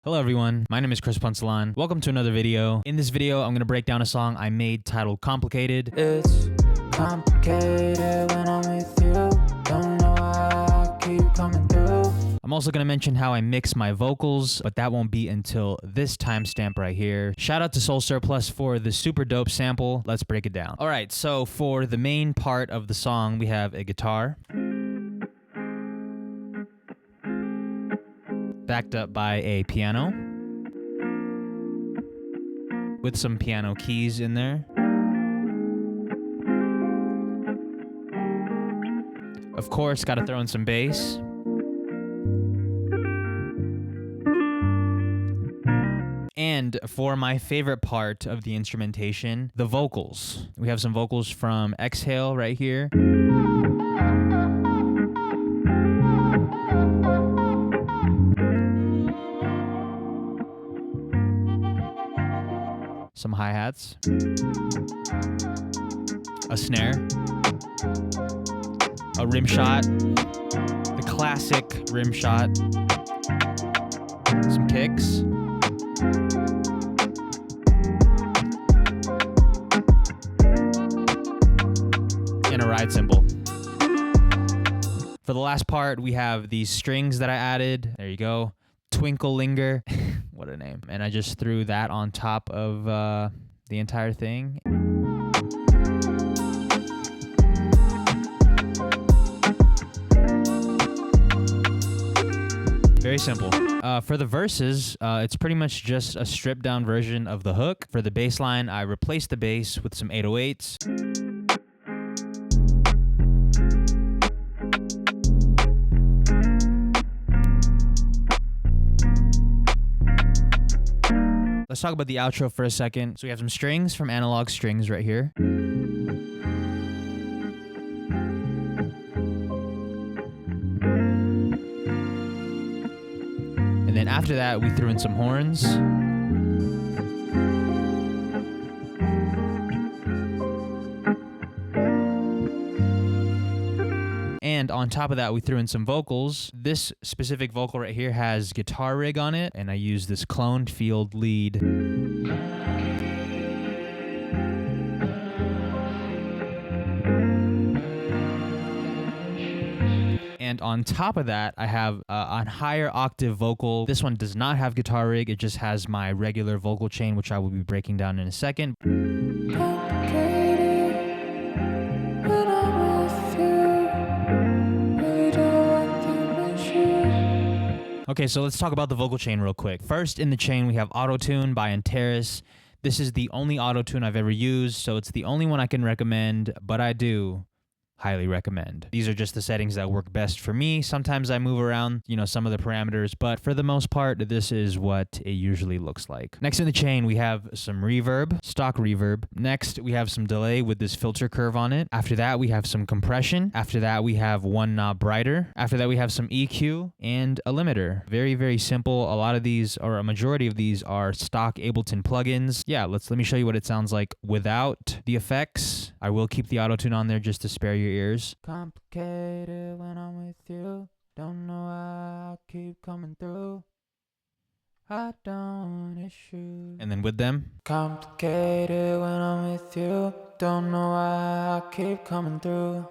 Hello everyone, my name is Chris Punsalan. Welcome to another video. In this video, I'm going to break down a song I made titled Complicated. It's complicated when I'm with you. Don't know why I keep coming through. I'm also going to mention how I mix my vocals, but that won't be until this timestamp right here. Shout out to Soul Surplus for the super dope sample. Let's break it down. Alright, so for the main part of the song, we have a guitar, backed up by a piano with some piano keys in there. Of course, gotta throw in some bass. And for my favorite part of the instrumentation, the vocals. We have some vocals from Exhale right here. Some hi-hats, a snare, a rim shot, the classic rim shot, some kicks, and a ride cymbal. For the last part, we have these strings that I added. There you go. Twinkle Linger. What a name. And I just threw that on top of the entire thing. Very simple. For the verses, it's pretty much just a stripped down version of the hook. For the bass line, I replaced the bass with some 808s. Let's talk about the outro for a second. So we have some strings from Analog Strings right here. And then after that, we threw in some horns. And on top of that, we threw in some vocals. This specific vocal right here has guitar rig on it, and I used this cloned field lead. And on top of that, I have a higher octave vocal. This one does not have guitar rig. It just has my regular vocal chain, which I will be breaking down in a second. Okay, so let's talk about the vocal chain real quick. First in the chain, we have Auto-Tune by Antares. This is the only auto-tune I've ever used, so it's the only one I can recommend, but I do highly recommend. These are just the settings that work best for me. Sometimes I move around, some of the parameters, but for the most part, this is what it usually looks like. Next in the chain, we have some reverb, stock reverb. Next, we have some delay with this filter curve on it. After that, we have some compression. After that, we have one knob brighter. After that, we have some EQ and a limiter. Very, very simple. A lot of these, or a majority of these, are stock Ableton plugins. Yeah, let me show you what it sounds like without the effects. I will keep the auto-tune on there just to spare your ears. Complicated when I'm with you. Don't know why I keep coming through. I don't want issues. And then with them. Complicated when I'm with you. Don't know why I keep coming through.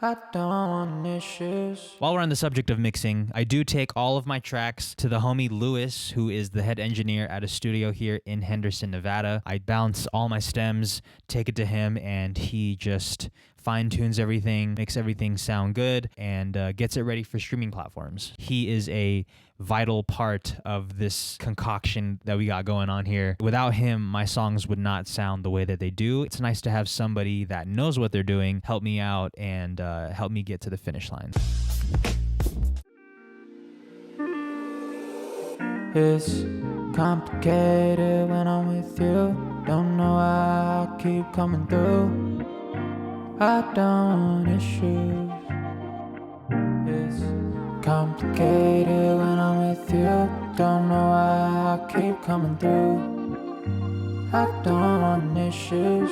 I don't want issues. While we're on the subject of mixing, I do take all of my tracks to the homie Lewis, who is the head engineer at a studio here in Henderson, Nevada. I bounce all my stems, take it to him, and he just fine-tunes everything, makes everything sound good, and gets it ready for streaming platforms. He is a vital part of this concoction that we got going on here. Without him, my songs would not sound the way that they do. It's nice to have somebody that knows what they're doing help me out and help me get to the finish line. It's complicated when I'm with you. Don't know why I keep coming through. I don't want issues. It's complicated when I'm with you. Don't know why I keep coming through. I don't want issues.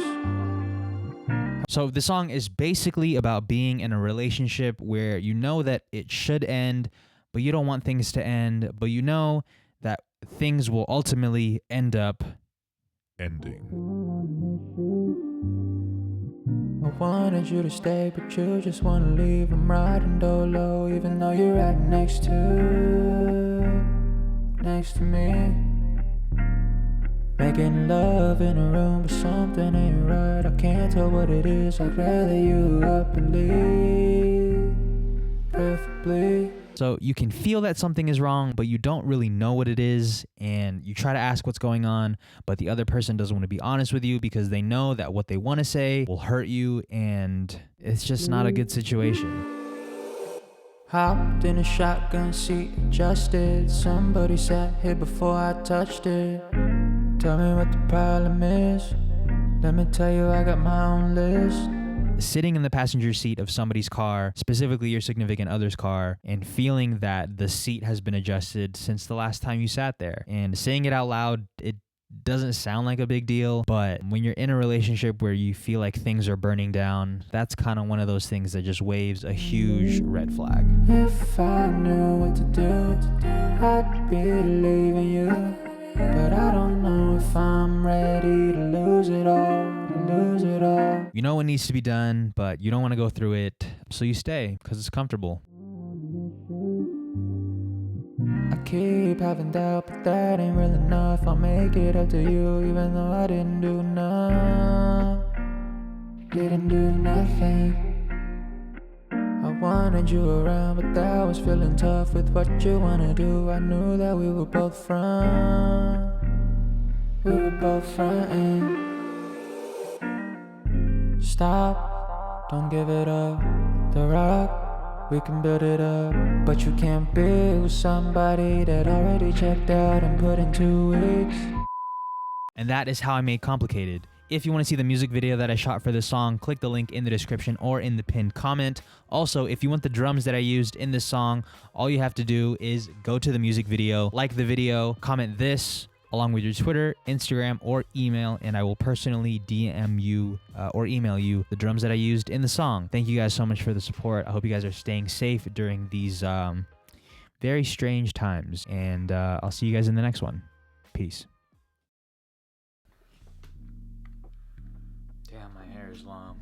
So the song is basically about being in a relationship where you know that it should end, but you don't want things to end, but you know that things will ultimately end up ending. I wanted you to stay, but you just wanna leave. I'm riding dolo, even though you're right next to me. Making love in a room, but something ain't right. I can't tell what it is. I'd rather you up and leave, preferably. So you can feel that something is wrong, but you don't really know what it is, and you try to ask what's going on, but the other person doesn't want to be honest with you because they know that what they want to say will hurt you, and it's just not a good situation. Hopped in a shotgun seat, adjusted. Somebody sat here before I touched it. Tell me what the problem is. Let me tell you, I got my own list. Sitting in the passenger seat of somebody's car, specifically your significant other's car, and feeling that the seat has been adjusted since the last time you sat there. And saying it out loud, it doesn't sound like a big deal, but when you're in a relationship where you feel like things are burning down, that's kind of one of those things that just waves a huge red flag. If I knew what to do, I'd be leaving you. But I don't know if I'm ready to lose it all, You know what needs to be done, but you don't want to go through it, so you stay because it's comfortable. I keep having doubt, but that ain't real enough. I'll make it up to you, even though I didn't do nothing. I wanted you around, but that was feeling tough with what you wanna do. I knew that we were both frontin'. Stop, don't give it up. The rock, we can build it up, but you can't be with somebody that already checked out and put in 2 weeks. And that is how I made Complicated. If you want to see the music video that I shot for this song, click the link in the description or in the pinned comment. Also, if you want the drums that I used in this song, all you have to do is go to the music video, like the video, comment this along with your Twitter, Instagram, or email, and I will personally DM you or email you the drums that I used in the song. Thank you guys so much for the support. I hope you guys are staying safe during these very strange times, and I'll see you guys in the next one. Peace. Damn, my hair is long.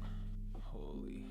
Holy.